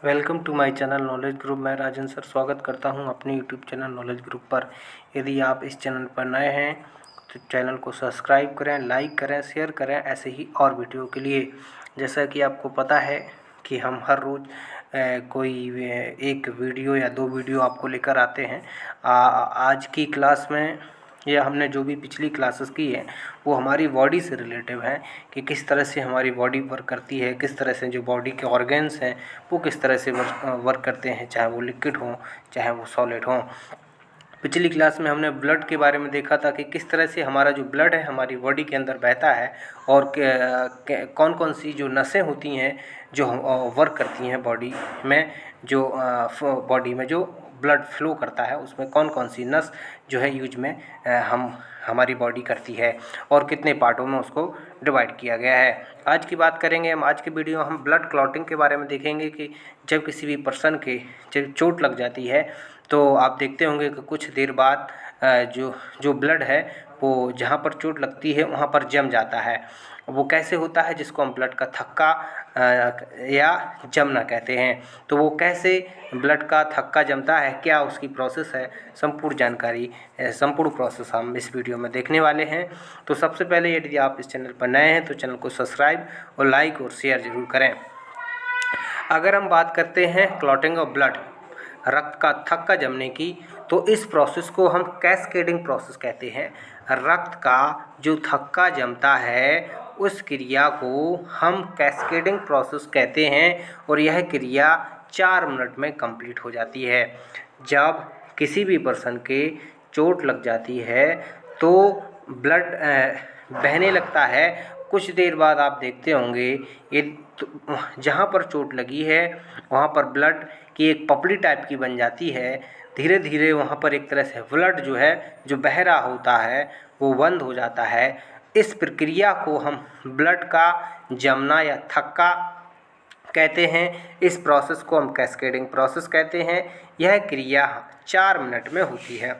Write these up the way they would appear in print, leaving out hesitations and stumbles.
Welcome to my channel knowledge group. मैं Rajan sir स्वागत करता हूं अपने यूट्यूब चैनल नॉलेज ग्रुप पर। यदि आप इस चैनल पर नए हैं तो चैनल को सब्सक्राइब करें, लाइक करें, शेयर करें ऐसे ही और वीडियो के लिए। जैसा कि आपको पता है कि हम हर रोज़ कोई एक वीडियो या दो वीडियो आपको लेकर आते हैं। आज की क्लास में या हमने जो भी पिछली क्लासेस की है वो हमारी बॉडी से रिलेटिव है कि किस तरह से हमारी बॉडी वर्क करती है, किस तरह से जो बॉडी के ऑर्गन्स हैं वो किस तरह से वर्क करते हैं, चाहे वो लिक्विड हों चाहे वो सॉलिड हों। पिछली क्लास में हमने ब्लड के बारे में देखा था कि किस तरह से हमारा जो ब्लड है हमारी बॉडी के अंदर बहता है और कौन कौन सी जो नसें होती हैं जो वर्क करती हैं बॉडी में, जो बॉडी में जो ब्लड फ्लो करता है उसमें कौन कौन सी नस जो है यूज में हमारी बॉडी करती है और कितने पार्टों में उसको डिवाइड किया गया है। आज की बात करेंगे हम, आज की वीडियो हम ब्लड क्लॉटिंग के बारे में देखेंगे कि जब किसी भी पर्सन के जब चोट लग जाती है तो आप देखते होंगे कि कुछ देर बाद जो जो ब्लड है वो जहाँ पर चोट लगती है वहाँ पर जम जाता है। वो कैसे होता है, जिसको हम ब्लड का थक्का या जमना कहते हैं। तो वो कैसे ब्लड का थक्का जमता है, क्या उसकी प्रोसेस है, संपूर्ण जानकारी, संपूर्ण प्रोसेस हम इस वीडियो में देखने वाले हैं। तो सबसे पहले यदि आप इस चैनल पर नए हैं तो चैनल को सब्सक्राइब और लाइक और शेयर ज़रूर करें। अगर हम बात करते हैं क्लॉटिंग ऑफ ब्लड, रक्त का थक्का जमने की, तो इस प्रोसेस को हम कैस्केडिंग प्रोसेस कहते हैं। रक्त का जो थक्का जमता है उस क्रिया को हम कैस्केडिंग प्रोसेस कहते हैं और यह क्रिया 4 मिनट में कंप्लीट हो जाती है। जब किसी भी पर्सन के चोट लग जाती है तो ब्लड बहने लगता है। कुछ देर बाद आप देखते होंगे ये जहाँ पर चोट लगी है वहाँ पर ब्लड की एक पपड़ी टाइप की बन जाती है। धीरे धीरे वहाँ पर एक तरह से ब्लड जो है जो बह रहा होता है वो बंद हो जाता है। इस प्रक्रिया को हम ब्लड का जमना या थक्का कहते हैं। इस प्रोसेस को हम कैस्केडिंग प्रोसेस कहते हैं। यह क्रिया 4 मिनट में होती है।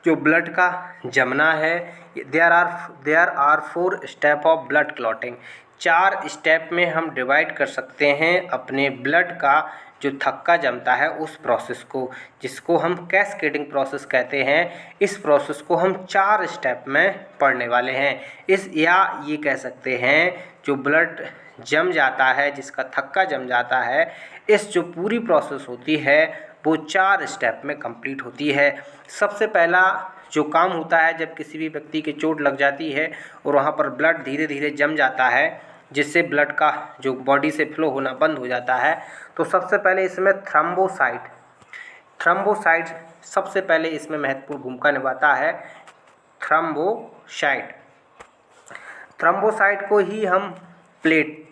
जो ब्लड का जमना है, there are 4 step of blood clotting. 4 step में हम डिवाइड कर सकते हैं अपने ब्लड का जो थक्का जमता है उस प्रोसेस को, जिसको हम कैस्केडिंग प्रोसेस कहते हैं। इस प्रोसेस को हम 4 स्टेप में पढ़ने वाले हैं। ये कह सकते हैं जो ब्लड जम जाता है, जिसका थक्का जम जाता है, इस जो पूरी प्रोसेस होती है वो 4 स्टेप में कंप्लीट होती है। सबसे पहला जो काम होता है जब किसी भी व्यक्ति की चोट लग जाती है और वहाँ पर ब्लड धीरे धीरे जम जाता है, जिससे ब्लड का जो बॉडी से फ्लो होना बंद हो जाता है, तो सबसे पहले इसमें थ्रम्बोसाइट सबसे पहले इसमें महत्वपूर्ण भूमिका निभाता है। थ्रम्बोसाइट को ही हम प्लेटें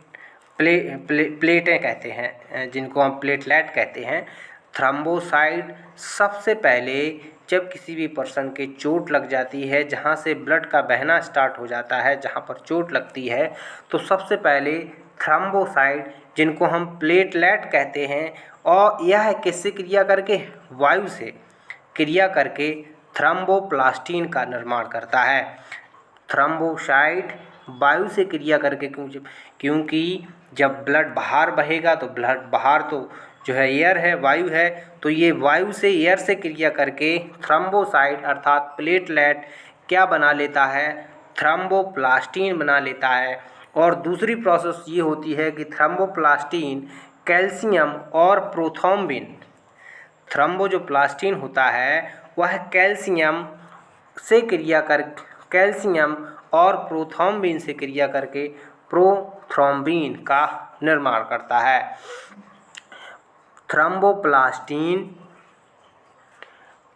कहते हैं, जिनको हम प्लेटलेट कहते हैं। थ्रम्बोसाइट सबसे पहले जब किसी भी पर्सन के चोट लग जाती है, जहाँ से ब्लड का बहना स्टार्ट हो जाता है, जहाँ पर चोट लगती है, तो सबसे पहले थ्रम्बोसाइट जिनको हम प्लेटलेट कहते हैं, और यह किससे क्रिया करके, वायु से क्रिया करके थ्रम्बोप्लास्टिन का निर्माण करता है। थ्रम्बोसाइट वायु से क्रिया करके, क्योंकि जब ब्लड बाहर बहेगा तो ब्लड बाहर तो जो है एयर है, वायु है, तो ये वायु से एयर से क्रिया करके थ्रम्बोसाइट अर्थात प्लेटलेट क्या बना लेता है, थ्रम्बोप्लास्टिन बना लेता है। और दूसरी प्रोसेस ये होती है कि थ्रम्बोप्लास्टिन कैल्शियम और प्रोथ्रोम्बिन, थ्रम्बो जो प्लास्टिन होता है वह कैल्शियम और प्रोथ्रोम्बिन से क्रिया करके प्रोथ्रोम्बिन का निर्माण करता है। थ्रम्बोप्लास्टिन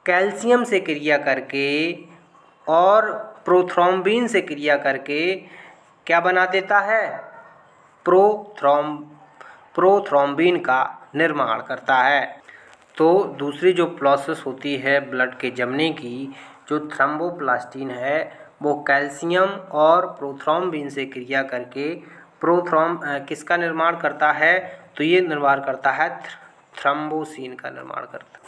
कैल्शियम से क्रिया करके और प्रोथ्रोम्बिन से क्रिया करके क्या बना देता है, प्रोथ्रोम्बिन का निर्माण करता है। तो दूसरी जो प्रोसेस होती है ब्लड के जमने की, जो थ्रम्बोप्लास्टिन है वो कैल्शियम और प्रोथ्रोम्बिन से क्रिया करके किसका निर्माण करता है, तो ये निर्माण करता है थ्रम्बोसिन का निर्माण करता है।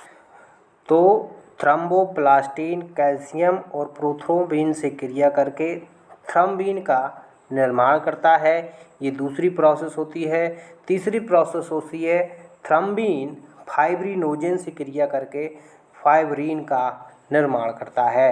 तो थ्रम्बोप्लास्टिन कैल्शियम और प्रोथ्रोम्बिन से क्रिया करके थ्रम्बिन का निर्माण करता है। ये दूसरी प्रोसेस होती है। तीसरी प्रोसेस होती है थ्रम्बीन फाइब्रिनोजेन से क्रिया करके फाइब्रिन का निर्माण करता है।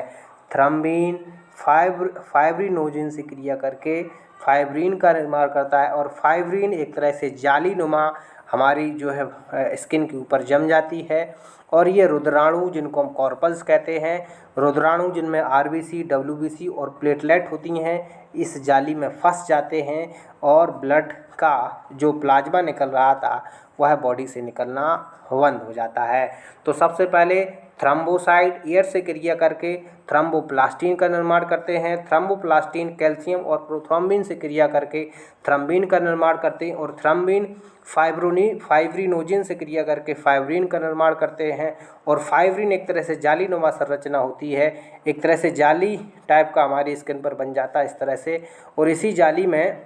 थ्रम्बीन फाइब्रिनोजेन से क्रिया करके फाइब्रिन का निर्माण करता है और फाइब्रिन एक तरह से जालीनुमा हमारी जो है स्किन के ऊपर जम जाती है और ये रुद्राणु जिनको हम कॉर्पल्स कहते हैं, रुद्राणु जिनमें आरबीसी, डब्ल्यूबीसी और प्लेटलेट होती हैं, इस जाली में फंस जाते हैं और ब्लड का जो प्लाज्मा निकल रहा था वह बॉडी से निकलना बंद हो जाता है। तो सबसे पहले थ्रम्बोसाइट एयर से क्रिया करके थ्रम्बोप्लास्टिन का निर्माण करते हैं। थ्रम्बोप्लास्टिन कैल्शियम और प्रोथ्रोम्बिन से क्रिया करके थ्रम्बिन का निर्माण करते हैं और थ्रम्बिन फाइब्रिनोजेन से क्रिया करके फाइब्रिन का निर्माण करते हैं और फाइब्रिन एक तरह से जालीनुमा संरचना होती है, एक तरह से जाली टाइप का हमारी स्किन पर बन जाता है इस तरह से, और इसी जाली में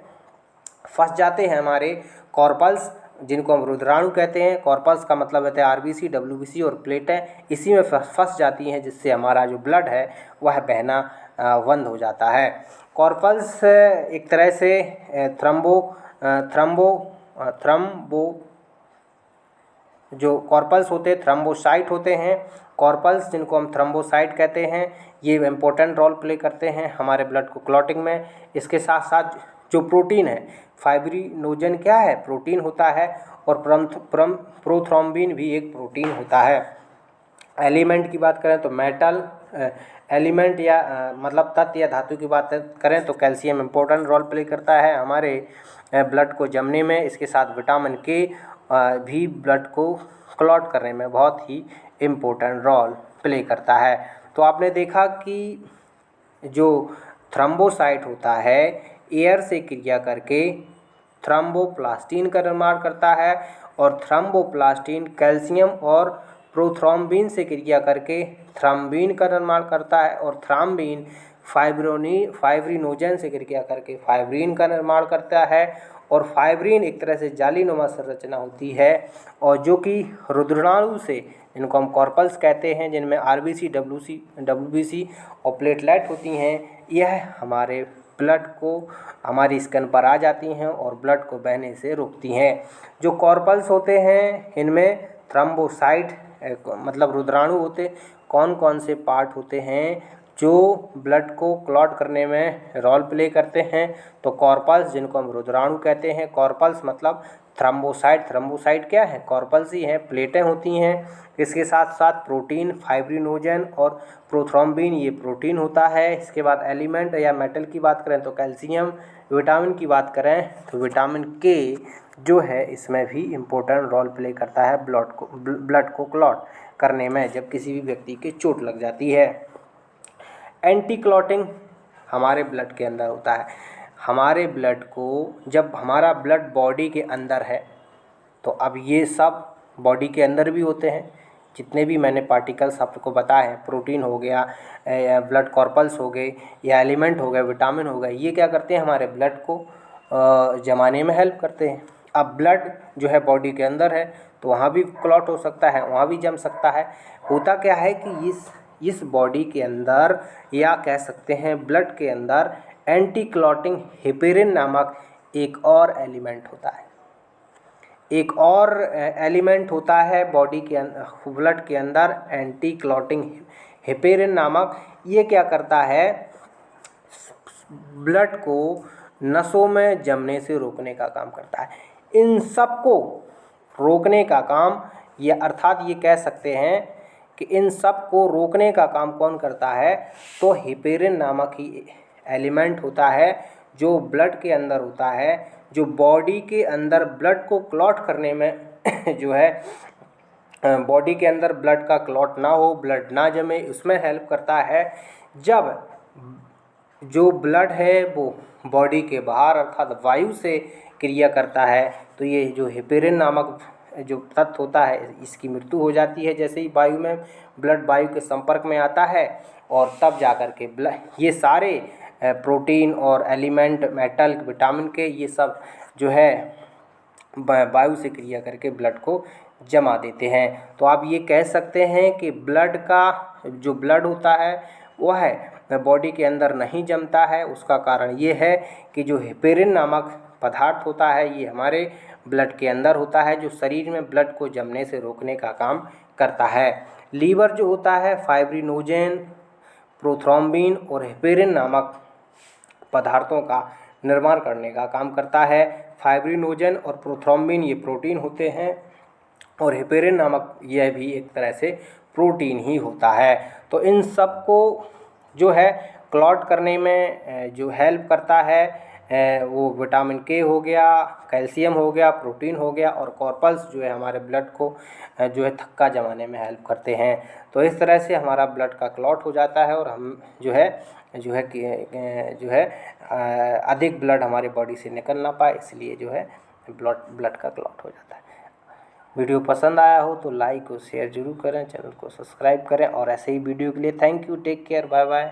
फंस जाते हैं हमारे कॉर्पल्स जिनको हम रुद्राणु कहते हैं। कॉर्पल्स का मतलब होता है आरबीसी, डब्ल्यूबीसी और प्लेटें, इसी में फंस जाती हैं जिससे हमारा जो ब्लड है वह बहना बंद हो जाता है। कॉर्पल्स एक तरह से थ्रम्बो जो कॉर्पल्स होते हैं थ्रम्बोसाइट होते हैं। कॉर्पल्स जिनको हम थ्रम्बोसाइट कहते हैं ये इम्पोर्टेंट रोल प्ले करते हैं हमारे ब्लड को क्लॉटिंग में। इसके साथ साथ जो प्रोटीन है, फाइब्रिनोजन क्या है, प्रोटीन होता है और प्रोथ्रोम्बिन भी एक प्रोटीन होता है। एलिमेंट की बात करें तो मेटल एलिमेंट या मतलब तत्व या धातु की बात करें तो कैल्शियम इम्पोर्टेंट रोल प्ले करता है हमारे ब्लड को जमने में। इसके साथ विटामिन के भी ब्लड को क्लॉट करने में बहुत ही इम्पोर्टेंट रोल प्ले करता है। तो आपने देखा कि जो थ्रम्बोसाइट होता है एयर से क्रिया करके थ्रम्बोप्लास्टिन का निर्माण करता है और थ्रम्बोप्लास्टिन कैल्शियम और प्रोथ्रोम्बिन से क्रिया करके थ्रम्बिन का निर्माण करता है और थ्रम्बिन फाइब्रिनोजन से क्रिया करके फाइब्रिन का निर्माण करता है और फाइब्रिन एक तरह से जालीनुमा संरचना होती है और जो कि रुद्राणु से, इनको हम कॉर्पल्स कहते हैं, जिनमें आरबीसी, डब्ल्यूबीसी और प्लेटलेट होती हैं, यह हमारे ब्लड को हमारी स्किन पर आ जाती हैं और ब्लड को बहने से रोकती हैं। जो कॉर्पल्स होते हैं इनमें थ्रम्बोसाइट मतलब रुद्राणु होते कौन कौन से पार्ट होते हैं जो ब्लड को क्लॉट करने में रोल प्ले करते हैं, तो कॉर्पल्स जिनको हम रुद्राणु कहते हैं, कॉर्पल्स मतलब थ्रम्बोसाइट क्या है, कॉर्पल्स ही हैं, प्लेटें होती हैं। इसके साथ साथ प्रोटीन फाइब्रिनोजन और प्रोथ्रोम्बिन ये प्रोटीन होता है। इसके बाद एलिमेंट या मेटल की बात करें तो कैल्शियम, विटामिन की बात करें तो विटामिन के जो है इसमें भी इम्पोर्टेंट रोल प्ले करता है ब्लड को क्लॉट करने में जब किसी भी व्यक्ति के चोट लग जाती है। एंटी क्लॉटिंग हमारे ब्लड के अंदर होता है। हमारे ब्लड को जब हमारा ब्लड बॉडी के अंदर है तो अब ये सब बॉडी के अंदर भी होते हैं, जितने भी मैंने पार्टिकल्स आपको बताए हैं, प्रोटीन हो गया, ब्लड कॉर्पल्स हो गए या एलिमेंट हो गए, विटामिन हो गए, ये क्या करते हैं हमारे ब्लड को जमाने में हेल्प करते हैं। अब ब्लड जो है बॉडी के अंदर है तो वहाँ भी क्लॉट हो सकता है, वहाँ भी जम सकता है। होता क्या है कि इस बॉडी के अंदर या कह सकते हैं ब्लड के अंदर एंटी क्लॉटिंग हेपेरिन नामक एक और एलिमेंट होता है। एक और एलिमेंट होता है बॉडी के ब्लड के अंदर एंटी क्लॉटिंग हेपेरिन नामक। ये क्या करता है, ब्लड को नसों में जमने से रोकने का काम करता है। इन सब को रोकने का काम, ये अर्थात ये कह सकते हैं कि इन सब को रोकने का काम कौन करता है, तो हेपेरिन नामक ही एलिमेंट होता है जो ब्लड के अंदर होता है, जो बॉडी के अंदर ब्लड को क्लॉट करने में जो है बॉडी के अंदर ब्लड का क्लॉट ना हो, ब्लड ना जमे, उसमें हेल्प करता है। जब जो ब्लड है वो बॉडी के बाहर अर्थात वायु से क्रिया करता है तो ये जो हेपेरिन नामक जो तत्व होता है इसकी मृत्यु हो जाती है जैसे ही वायु में ब्लड वायु के संपर्क में आता है, और तब जाकर के ये सारे प्रोटीन और एलिमेंट, मेटल, विटामिन के ये सब जो है वायु से क्रिया करके ब्लड को जमा देते हैं। तो आप ये कह सकते हैं कि ब्लड का जो ब्लड होता है वह है बॉडी के अंदर नहीं जमता है। उसका कारण ये है कि जो हेपेरिन नामक पदार्थ होता है ये हमारे ब्लड के अंदर होता है, जो शरीर में ब्लड को जमने से रोकने का काम करता है। लीवर जो होता है फाइब्रिनोजेन, प्रोथ्रोम्बिन और हेपेरिन नामक पदार्थों का निर्माण करने का काम करता है। फाइब्रिनोजेन और प्रोथ्रोम्बिन ये प्रोटीन होते हैं और हेपेरिन नामक यह भी एक तरह से प्रोटीन ही होता है। तो इन सब को जो है क्लॉट करने में जो हेल्प करता है वो विटामिन के हो गया, कैल्शियम हो गया, प्रोटीन हो गया और कॉर्पल्स जो है हमारे ब्लड को जो है थक्का जमाने में हेल्प करते हैं। तो इस तरह से हमारा ब्लड का क्लॉट हो जाता है और हम जो है अधिक ब्लड हमारे बॉडी से निकल ना पाए, इसलिए जो है ब्लड का क्लॉट हो जाता है। वीडियो पसंद आया हो तो लाइक और शेयर जरूर करें, चैनल को सब्सक्राइब करें और ऐसे ही वीडियो के लिए thank you, take care, bye bye.